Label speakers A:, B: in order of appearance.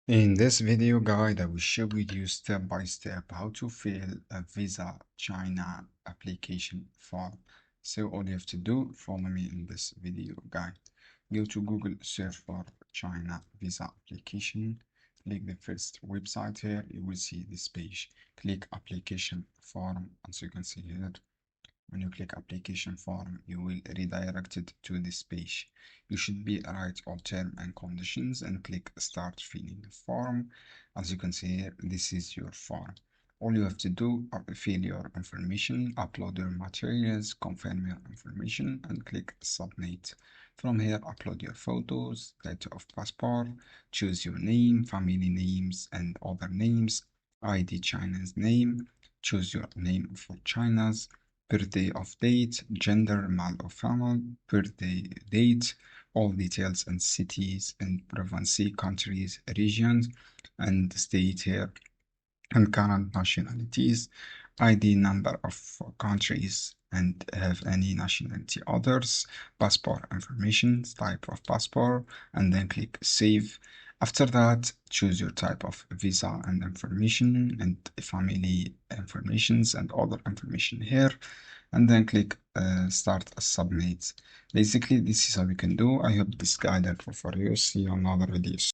A: In this video guide, I will show you step by step how to fill a Visa China application form. So all you have to do, follow me in this video guide. Go to Google, search for China Visa application. Click the first website here. You will see this page. Click application form, as you can see here. When you click application form, you will redirect it to this page. You should be write all terms and conditions and click start filling the form. As you can see here, this is your form. All you have to do is fill your information, upload your materials, confirm your information, and click submit. From here, upload your photos, data of passport, choose your name, family names, and other names, ID China's name, choose your name for China's, birthday of date, gender, male or female, birthday date, all details and cities and province, countries, regions, and state here, and current nationalities, ID number of countries and have any nationality others, passport information, type of passport, and then click save. After that, choose your type of visa and information and family informations and other information here, and then click start submit. Basically, this is how you can do. I hope this guide helpful for you. See you on another videos.